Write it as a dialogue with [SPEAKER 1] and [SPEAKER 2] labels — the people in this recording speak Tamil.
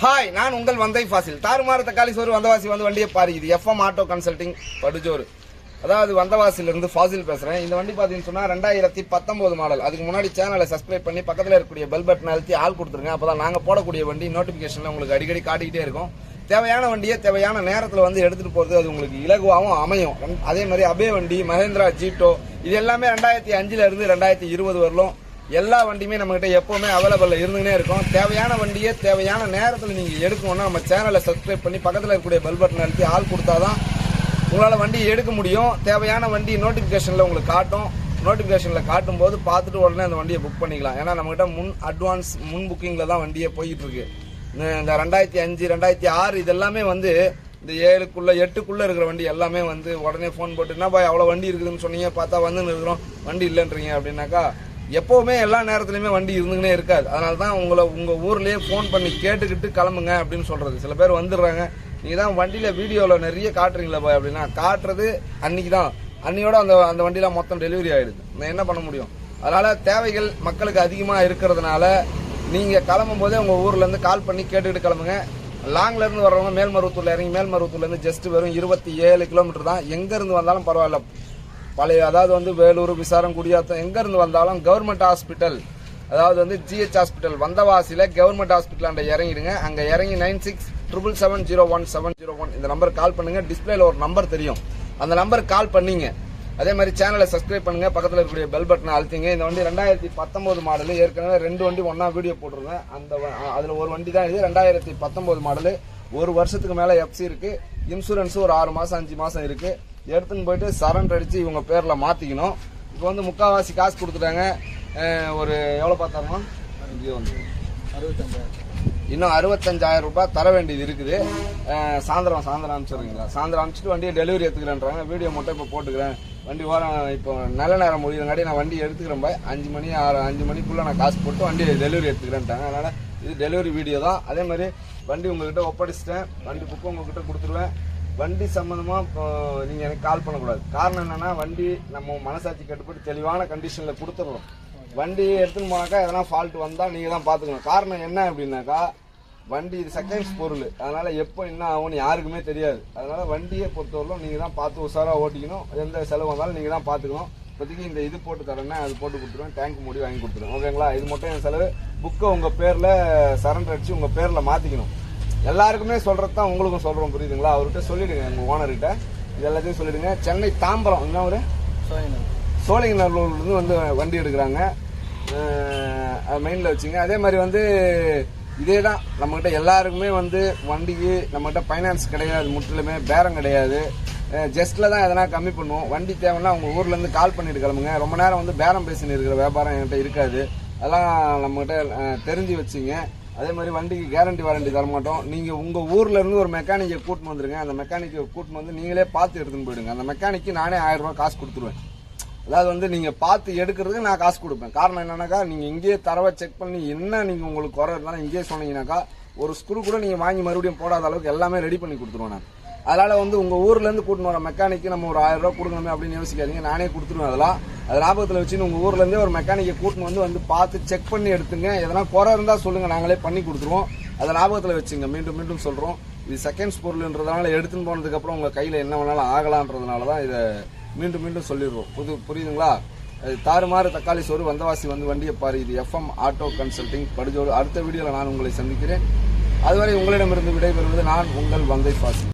[SPEAKER 1] ஹாய், நான் உங்கள் வந்தை ஃபாசில். தாறுமாறு தக்காளி சோறு வந்தவாசி வந்து வண்டியை பாரு. இது எஃப்எம் ஆட்டோ கன்சல்டிங் படுஜோறு. அதாவது வந்தவாசிலிருந்து ஃபாசில் பேசுறேன். இந்த வண்டி பார்த்தீங்கன்னு சொன்னா 2019 மாடல். அதுக்கு முன்னாடி சேனலை சப்ஸ்கிரைப் பண்ணி பக்கத்தில் இருக்கக்கூடிய பெல் பட்டன் அழுத்தி ஆள் கொடுத்துருங்க. அப்பதான் நாங்கள் போடக்கூடிய வண்டி நோட்டிபிகேஷன்ல உங்களுக்கு அடிக்கடி காட்டிக்கிட்டே இருக்கும். தேவையான வண்டியை தேவையான நேரத்தில் வந்து எடுத்துட்டு போறது அது உங்களுக்கு இலகுவாகவும் அமையும். அதே மாதிரி அபே வண்டி, மஹேந்திரா ஜீட்டோ, இது எல்லாமே 2005 இருந்து 2020 வரலும் எல்லா வண்டியுமே நம்மகிட்ட எப்பவுமே அவைலபிள் இருந்துகிட்டே இருக்கும். தேவையான வண்டியை தேவையான நேரத்தில் நீங்க எடுக்கணும்னா நம்ம சேனலை சப்ஸ்கிரைப் பண்ணி பக்கத்தில் இருக்கக்கூடிய பெல் பட்டன் அழுத்தி ஆள் கொடுத்தாதான் உங்களால் வண்டி எடுக்க முடியும். தேவையான வண்டி நோட்டிபிகேஷன்ல உங்களுக்கு காட்டும். நோட்டிபிகேஷன்ல காட்டும் போது பார்த்துட்டு உடனே அந்த வண்டியை புக் பண்ணிக்கலாம். ஏன்னா நம்மகிட்ட முன் புக்கிங்ல தான் வண்டியை போயிட்டு இருக்கு. இந்த 2005 2006 இதெல்லாமே வந்து இந்த 7க்குள்ள 8க்குள்ள இருக்கிற வண்டி எல்லாமே வந்து உடனே ஃபோன் போட்டு என்ன பாய் அவ்வளோ வண்டி இருக்குதுன்னு சொன்னீங்க, பார்த்தா வந்து இருக்கிறோம் வண்டி இல்லைன்றீங்க அப்படின்னாக்கா எப்பவுமே எல்லா நேரத்துலையுமே வண்டி இருந்துக்கினே இருக்காது. அதனால தான் உங்க ஊர்லயே ஃபோன் பண்ணி கேட்டுக்கிட்டு கிளம்புங்க அப்படின்னு சொல்றது. சில பேர் வந்துடுறாங்க, நீங்க தான் வண்டியில வீடியோவில் நிறைய காட்டுறீங்களா பாய் அப்படின்னா, காட்டுறது அன்னைக்கு தான், அன்னையோட அந்த வண்டியில மொத்தம் டெலிவரி ஆயிடுது. நான் என்ன பண்ண முடியும்? அதனால தேவைகள் மக்களுக்கு அதிகமாக இருக்கிறதுனால நீங்க கிளம்பும் போதே உங்க ஊர்ல இருந்து கால் பண்ணி கேட்டுக்கிட்டு கிளம்புங்க. லாங்ல இருந்து வர்றவங்க மேல்மருவத்தூர்ல இறங்கி மேல்மருவத்தூர்ல இருந்து ஜஸ்ட் வெறும் 27 கிலோமீட்டர் தான். எங்க இருந்து வந்தாலும் பரவாயில்ல. பழைய அதாவது வந்து வேலூர், விசாரம், குடியாத்தம் எங்க இருந்து வந்தாலும் கவர்மெண்ட் ஹாஸ்பிட்டல், அதாவது வந்து ஜிஹெச் ஹாஸ்பிட்டல் வந்தவாசியில கவர்மெண்ட் ஹாஸ்பிட்டல் அங்க இறங்கிடுங்க. அங்க இறங்கி 9677701701 இந்த நம்பர் கால் பண்ணுங்க. டிஸ்பிளேல ஒரு நம்பர் தெரியும், அந்த நம்பருக்கு கால் பண்ணீங்க. அதே மாதிரி சேனலை சப்ஸ்கிரைப் பண்ணுங்க, பக்கத்தில் இருக்கக்கூடிய பெல் பட்டனை அழுத்திங்க. இந்த வண்டி 2019 மாடலு. ஏற்கனவே 2 வண்டி ஒன்னா வீடியோ போட்டிருந்தேன். அதுல ஒரு வண்டி தான் இது 2019 மாடலு. 1 வருஷத்துக்கு மேல எஃப்சி இருக்கு. இன்சூரன்ஸ் ஒரு 6 மாசம் 5 மாசம் இருக்கு. எடுத்துன்னு போயிட்டு சரண்டர் அடிச்சு இவங்க பேர்ல மாத்திக்கணும். இப்போ வந்து முக்கால்வாசி காசு கொடுத்துட்டாங்க. ஒரு எவ்வளவு பார்த்தாருமா? இன்னும் 65,000 ரூபாய் தர வேண்டியது இருக்குது. சாயந்தரம் அனுப்பிச்சுடுறீங்களா? சாயந்தரம் அனுப்பிச்சிட்டு வண்டியை டெலிவரி எடுத்துக்கிறேன்றாங்க. வீடியோ மட்டும் இப்போ போட்டுக்கிறேன். வண்டி ஓரம் இப்போ நல்ல நேரம் முடியுதுங்காட்டி நான் வண்டி எடுத்துக்கிறேன் பாய். 5 மணிக்குள்ள நான் காசு போட்டு வண்டியை டெலிவரி எடுத்துக்கிறேன்ட்டாங்க. அதனால இது டெலிவரி வீடியோ தான். அதே மாதிரி வண்டி உங்ககிட்ட ஒப்படைச்சிட்டேன். வண்டி புக்கு உங்ககிட்ட கொடுத்துருவேன். வண்டி சம்பந்தமா நீங்க எனக்கு கால் பண்ணக்கூடாது. காரணம் என்னன்னா, வண்டி நம்ம மனசாட்சி கட்டுப்பட்டு தெளிவான கண்டிஷன்ல கொடுத்துடணும். வண்டி எடுத்துன்னு போனாக்கா எதனா ஃபால்ட் வந்தா நீங்க தான் பாத்துக்கணும். காரணம் என்ன அப்படின்னாக்கா, வண்டி இது செகண்ட்ஸ் பொருள். அதனால எப்போ என்ன ஆகும்னு யாருக்குமே தெரியாது. அதனால வண்டியை பொறுத்தவரைக்கும் நீங்க தான் பார்த்து உஷாரா ஓட்டிக்கணும். எந்த செலவு வந்தாலும் நீங்க தான் பாத்துக்கணும். இப்போதைக்கு இந்த இது போட்டு தரேன்னா அது போட்டு கொடுத்துருவேன். டேங்க் மூடி வாங்கி கொடுத்துருவேன். ஓகேங்களா? இது மட்டும் என் செலவு. புக்கை உங்க பேர்ல சரண்டர் அடிச்சு உங்க பேர்ல மாத்திக்கணும். எல்லாருக்குமே சொல்றதுதான் உங்களுக்கும் சொல்றோம், புரியுதுங்களா? அவர்கிட்ட சொல்லிடுங்க, உங்க ஓனர்கிட்ட இது எல்லாத்தையும் சொல்லிடுங்க. சென்னை தாம்பரம் என்ன ஒரு சோழிங்கநல்லூர்ல இருந்து வந்து வண்டி எடுக்கிறாங்க. மெயின்ல வச்சுங்க. அதே மாதிரி வந்து இதே தான் நம்மகிட்ட எல்லாருக்குமே வந்து வண்டிக்கு நம்மகிட்ட ஃபைனான்ஸ் கிடையாது, முற்றிலுமே பேரம் கிடையாது. ஜஸ்ட்ல தான் எதனா கம்மி பண்ணுவோம். வண்டி தேவைன்னா உங்க ஊர்ல இருந்து கால் பண்ணிட்டு கிளம்புங்க. ரொம்ப நேரம் வந்து பேரம் பேசின்னு இருக்கிற வியாபாரம் என்கிட்ட இருக்காது. அதெல்லாம் நம்மகிட்ட தெரிஞ்சு வச்சுங்க. அதே மாதிரி வண்டிக்கு கேரண்டி வாரண்டி தரமாட்டோம். நீங்க உங்க ஊர்ல இருந்து ஒரு மெக்கானிக்கை கூட்டின்னு வந்துருங்க. அந்த மெக்கானிக்கை கூட்டின்னு வந்து நீங்களே பார்த்து எடுத்துன்னு போயிடுங்க. அந்த மெக்கானிக்கு நானே 1000 ரூபாய் காசு கொடுத்துருவேன். அதாவது வந்து நீங்க பார்த்து எடுக்கிறதுக்கு நான் காசு கொடுப்பேன். காரணம் என்னன்னாக்கா, நீங்க இங்கேயே தரவை செக் பண்ணி என்ன நீங்க உங்களுக்கு குறை இருந்தாலும் இங்கேயே சொன்னீங்கன்னாக்கா ஒரு ஸ்க்ரூ கூட நீங்க வாங்கி மறுபடியும் போடாத அளவுக்கு எல்லாமே ரெடி பண்ணி கொடுத்துருவேன் நான். அதனால வந்து உங்க ஊர்ல இருந்து கூட்டின்னு வர மெக்கானிக்கு நம்ம ஒரு 1000 ரூபாய் கொடுக்கணுமே அப்படின்னு யோசிக்காதீங்க. நானே கொடுத்துருவேன். அதெல்லாம் அது ஞாபகத்தில் வச்சுன்னு உங்க ஊர்ல இருந்தே ஒரு மெக்கானிக்கை கூட்டின்னு வந்து பார்த்து செக் பண்ணி எடுத்துங்க. எதனா குறை இருந்தா சொல்லுங்க, நாங்களே பண்ணி கொடுத்துருவோம். அதை ஞாபகத்தில் வச்சுங்க. மீண்டும் சொல்றோம், இது செகண்ட்ஸ் பொருள்ன்றதுனால எடுத்துன்னு போனதுக்கு அப்புறம் உங்க கையில என்ன வேணாலும் ஆகலான்றதுனாலதான் இதை மீண்டும் சொல்லிடுவோம். புரியுதுங்களா? தாறுமாறு தக்காளி சோறு வந்தவாசி வந்து வண்டியை பாரு. இது எஃப்எம் ஆட்டோ கன்சல்டிங் படுஜோறு. அடுத்த வீடியோல நான் உங்களை சந்திக்கிறேன். அதுவரை உங்களிடமிருந்து விடைபெறுவது நான் உங்கள் வந்தை ஃபாசில்.